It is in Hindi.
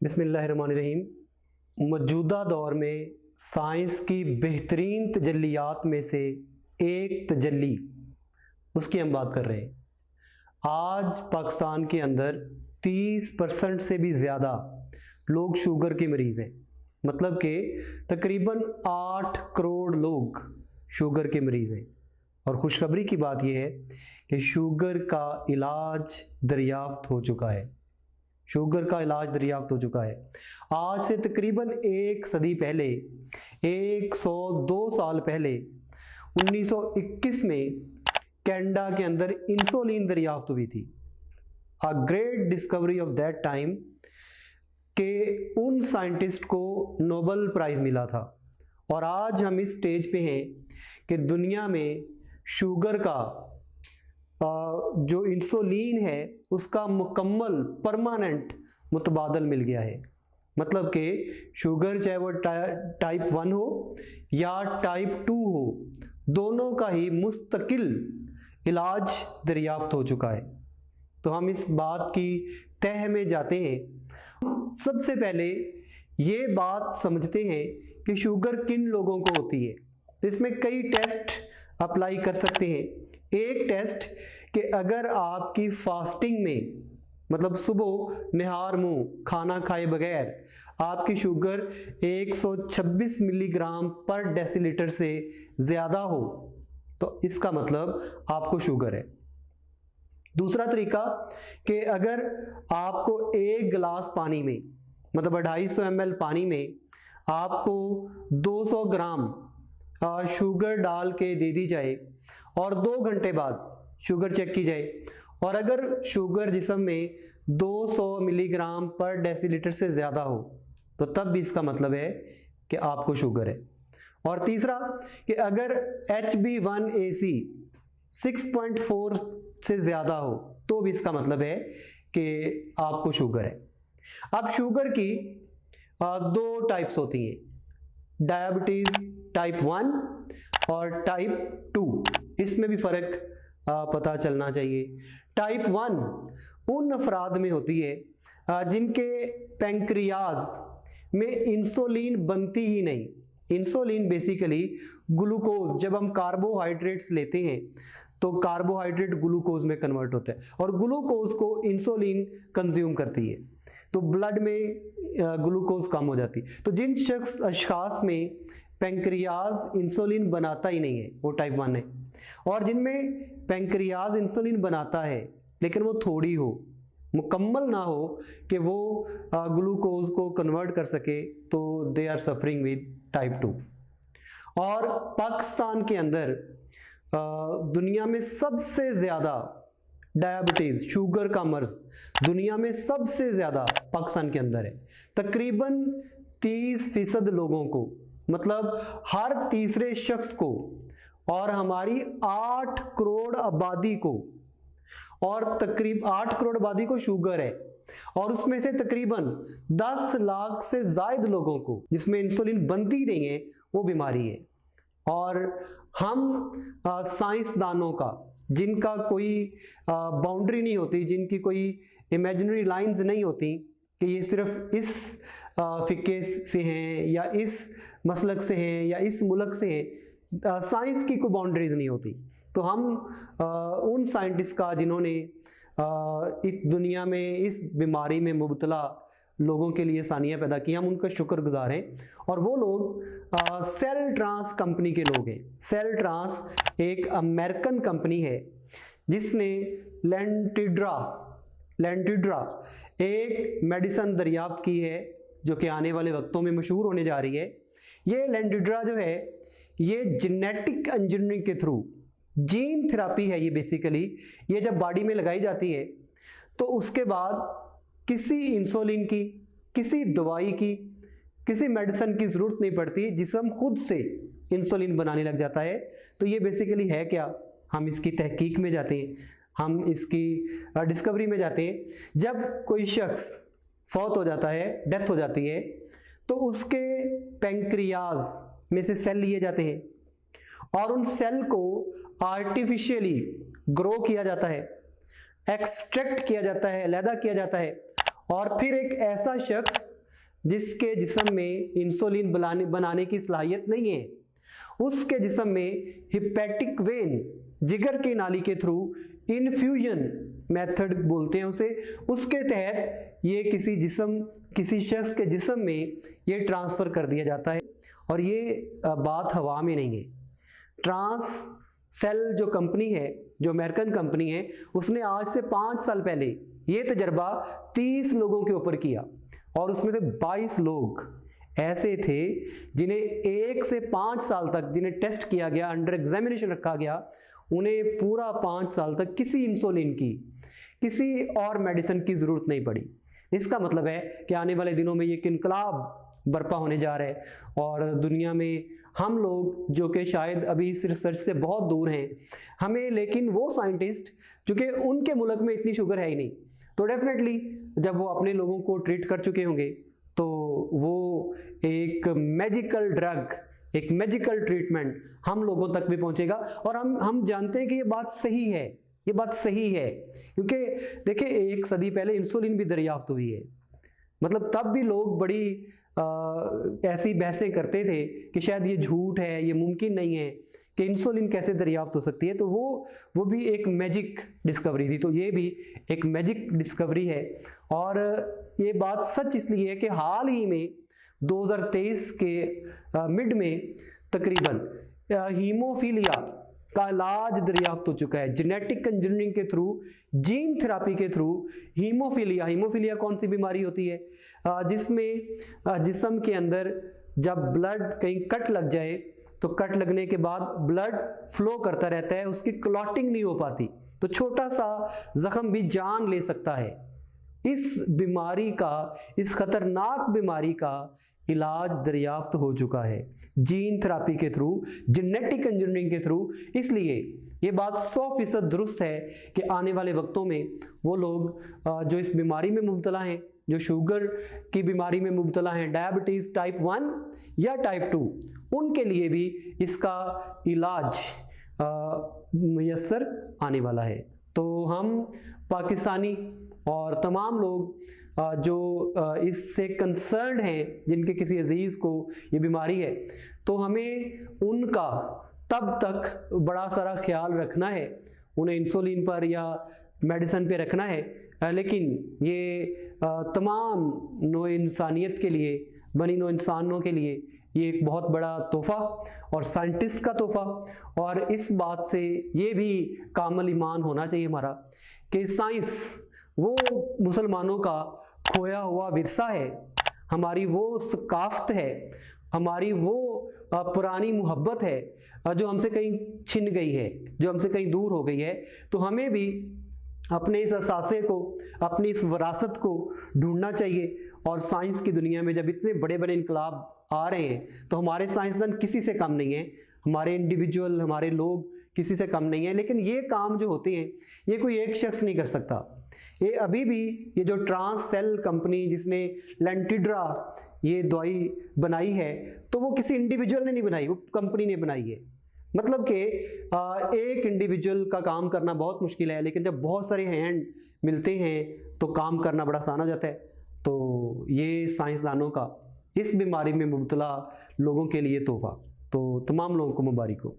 बिस्मिल्लाहिर्रहमानिर्रहीम। मौजूदा दौर में साइंस की बेहतरीन तजल्लियात में से एक तजल्ली, उसकी हम बात कर रहे हैं। आज पाकिस्तान के अंदर 30% से भी ज़्यादा लोग शुगर के मरीज़ हैं। मतलब कि तकरीबन 8 करोड़ लोग शुगर के मरीज़ हैं। और खुशखबरी की बात यह है कि शुगर का इलाज दरियाफ्त हो चुका है। शुगर का इलाज दरियाफ्त हो चुका है। आज से तकरीबन एक सदी पहले, 102 साल पहले 1921 में कनाडा के अंदर इंसुलिन दरियाफ्त हुई थी। A great discovery of that time के उन साइंटिस्ट को नोबेल प्राइज़ मिला था। और आज हम इस स्टेज पे हैं कि दुनिया में शुगर का जो इंसुलिन है उसका मुकम्मल परमानेंट मुतबादल मिल गया है। मतलब कि शुगर चाहे वो टाइप 1 हो या टाइप 2 हो, दोनों का ही मुस्तकिल इलाज दरियाफ्त हो चुका है। तो हम इस बात की तह में जाते हैं। सबसे पहले ये बात समझते हैं कि शुगर किन लोगों को होती है। तो इसमें कई टेस्ट अप्लाई कर सकते हैं। एक टेस्ट कि अगर आपकी फास्टिंग में, मतलब सुबह निहार मुंह खाना खाए बगैर आपकी शुगर 126 मिलीग्राम पर डेसीलीटर से ज़्यादा हो, तो इसका मतलब आपको शुगर है। दूसरा तरीका कि अगर आपको एक गिलास पानी में, मतलब 250 ml पानी में आपको 200 ग्राम शुगर डाल के दे दी जाए और 2 घंटे बाद शुगर चेक की जाए, और अगर शुगर जिस्म में 200 मिलीग्राम पर डेसीलीटर से ज़्यादा हो, तो तब भी इसका मतलब है कि आपको शुगर है। और तीसरा कि अगर HB1AC 6.4 से ज़्यादा हो, तो भी इसका मतलब है कि आपको शुगर है। अब शुगर की 2 टाइप्स होती हैं, डायबिटीज़ टाइप 1 और टाइप 2। इसमें भी फ़र्क पता चलना चाहिए। टाइप 1 उन अफराद में होती है जिनके पैंक्रियाज में इंसुलिन बनती ही नहीं। इंसुलिन बेसिकली ग्लूकोज, जब हम कार्बोहाइड्रेट्स लेते हैं तो कार्बोहाइड्रेट ग्लूकोज में कन्वर्ट होता है और ग्लूकोज को इंसुलिन कंज्यूम करती है, तो ब्लड में ग्लूकोज कम हो जाती है। तो जिन अशखास में पैंक्रियाज इंसुलिन बनाता ही नहीं है, वो टाइप 1 है। और जिनमें पैंक्रियाज इंसुलिन बनाता है लेकिन वो थोड़ी हो, मुकम्मल ना हो कि वो ग्लूकोज को कन्वर्ट कर सके, तो they are suffering with type 2। और पाकिस्तान के अंदर दुनिया में सबसे ज़्यादा डायबिटीज़, शुगर का मर्ज दुनिया में सबसे ज़्यादा पाकिस्तान के अंदर है। तकरीबन 30% लोगों को, मतलब हर तीसरे शख्स को, और हमारी 8 करोड़ आबादी को, और तकरीब 8 करोड़ आबादी को शुगर है। और उसमें से तकरीबन 10 लाख से ज़ायद लोगों को, जिसमें इंसुलिन बनती नहीं है, वो बीमारी है। और हम साइंसदानों का, जिनका कोई बाउंड्री नहीं होती, जिनकी कोई इमेजिनरी लाइंस नहीं होती कि ये सिर्फ इस फिक्के से हैं या इस मसलक से हैं या इस मुल्क से हैं, साइंस की कोई बाउंड्रीज नहीं होती। तो हम उन साइंटिस्ट का जिन्होंने इस दुनिया में इस बीमारी में मुब्तला लोगों के लिए आसानियाँ पैदा की, हम उनका शुक्रगुजार हैं। और वो लोग सेल ट्रांस कंपनी के लोग हैं। सेल ट्रांस एक अमेरिकन कंपनी है जिसने लेंटिड्रा एक मेडिसन दरियाफ्त की है जो कि आने वाले वक्तों में मशहूर होने जा रही है। ये लेंटिड्रा जो है, ये जेनेटिक इंजीनियरिंग के थ्रू जीन थेरापी है। ये बेसिकली ये जब बॉडी में लगाई जाती है तो उसके बाद किसी इंसुलिन की, किसी दवाई की, किसी मेडिसिन की ज़रूरत नहीं पड़ती, जिस्म खुद से इंसुलिन बनाने लग जाता है। तो ये बेसिकली है क्या, हम इसकी तहकीक में जाते हैं, हम इसकी डिस्कवरी में जाते हैं। जब कोई शख्स फौत हो जाता है, डेथ हो जाती है, तो उसके पैंक्रियाज में से सेल लिए जाते हैं और उन सेल को आर्टिफिशियली ग्रो किया जाता है, एक्सट्रैक्ट किया जाता है, अलहदा किया जाता है और फिर एक ऐसा शख्स जिसके जिस्म में इंसुलिन बनाने की सलाहियत नहीं है, उसके जिस्म में हिपैटिक वेन, जिगर की नाली के थ्रू इन्फ्यूजन मेथड बोलते हैं उसे, उसके तहत ये किसी शख्स के जिस्म में ये ट्रांसफ़र कर दिया जाता है। और ये बात हवा में नहीं है। ट्रांस सेल जो कंपनी है, जो अमेरिकन कंपनी है, उसने आज से 5 साल पहले ये तजर्बा 30 लोगों के ऊपर किया और उसमें से 22 लोग ऐसे थे जिन्हें 1 से 5 साल तक जिन्हें टेस्ट किया गया, अंडर एग्जामिनेशन रखा गया, उन्हें पूरा 5 साल तक किसी इंसुलिन की, किसी और मेडिसिन की ज़रूरत नहीं पड़ी। इसका मतलब है कि आने वाले दिनों में ये एक इनकलाब बर्पा होने जा रहा है और दुनिया में हम लोग जो कि शायद अभी इस रिसर्च से बहुत दूर हैं, हमें, लेकिन वो साइंटिस्ट चूँकि उनके मुल्क में इतनी शुगर है ही नहीं, तो डेफिनेटली जब वो अपने लोगों को ट्रीट कर चुके होंगे तो वो एक मैजिकल ड्रग, एक मैजिकल ट्रीटमेंट हम लोगों तक भी पहुंचेगा। और हम जानते हैं कि ये बात सही है, ये बात सही है, क्योंकि देखिए 1 सदी पहले इंसुलिन भी दरियाफ्त हुई है। मतलब तब भी लोग बड़ी ऐसी बहसें करते थे कि शायद ये झूठ है, ये मुमकिन नहीं है कि इंसुलिन कैसे दरियाफ्त हो सकती है। तो वो भी एक मैजिक डिस्कवरी थी, तो ये भी एक मैजिक डिस्कवरी है। और ये बात सच इसलिए है कि हाल ही में 2023 के मिड में तकरीबन हीमोफीलिया का इलाज दरियाफ्त हो चुका है जेनेटिक इंजीनियरिंग के थ्रू, जीन थेरापी के थ्रू। हीमोफीलिया कौन सी बीमारी होती है? जिसमें जिस्म के अंदर जब ब्लड कहीं कट लग जाए तो कट लगने के बाद ब्लड फ्लो करता रहता है, उसकी क्लॉटिंग नहीं हो पाती, तो छोटा सा जख्म भी जान ले सकता है। इस बीमारी का, इस खतरनाक बीमारी का इलाज दरियाफ्त हो चुका है जीन थेरापी के थ्रू, जेनेटिक इंजीनियरिंग के थ्रू। इसलिए ये बात 100% दुरुस्त है कि आने वाले वक्तों में वो लोग जो इस बीमारी में मुब्तला हैं, जो शुगर की बीमारी में मुब्तला हैं, डायबिटीज़ टाइप 1 या टाइप 2, उनके लिए भी इसका इलाज मुयस्सर आने वाला है। तो हम पाकिस्तानी और तमाम लोग जो इससे कंसर्न हैं, जिनके किसी अजीज़ को ये बीमारी है, तो हमें उनका तब तक बड़ा सारा ख्याल रखना है, उन्हें इंसुलिन पर या मेडिसिन पे रखना है, लेकिन ये तमाम नौ इंसानियत के लिए, बनी नौ इंसानों के लिए ये एक बहुत बड़ा तोहफ़ा और साइंटिस्ट का तोहफ़ा। और इस बात से ये भी कामिल ईमान होना चाहिए हमारा कि साइंस वो मुसलमानों का खोया हुआ विरसा है, हमारी वो सकाफ़त है, हमारी वो पुरानी मोहब्बत है जो हमसे कहीं छिन गई है, जो हमसे कहीं दूर हो गई है। तो हमें भी अपने इस असासे को, अपनी इस विरासत को ढूंढना चाहिए। और साइंस की दुनिया में जब इतने बड़े बड़े इनकलाब आ रहे हैं तो हमारे साइंसदान किसी से कम नहीं है, हमारे इंडिविजुअल, हमारे लोग किसी से कम नहीं है। लेकिन ये काम जो होते हैं ये कोई एक शख्स नहीं कर सकता। ये अभी भी ये जो ट्रांस सेल कंपनी जिसने लेंटिड्रा ये दवाई बनाई है, तो वो किसी इंडिविजुअल ने नहीं बनाई, वो कंपनी ने बनाई है। मतलब कि एक इंडिविजुअल का काम करना बहुत मुश्किल है, लेकिन जब बहुत सारे हैंड मिलते हैं तो काम करना बड़ा आसान हो जाता है। तो ये साइंसदानों का इस बीमारी में मुब्तला लोगों के लिए तोहफ़ा, तो तमाम लोगों को मुबारक हो।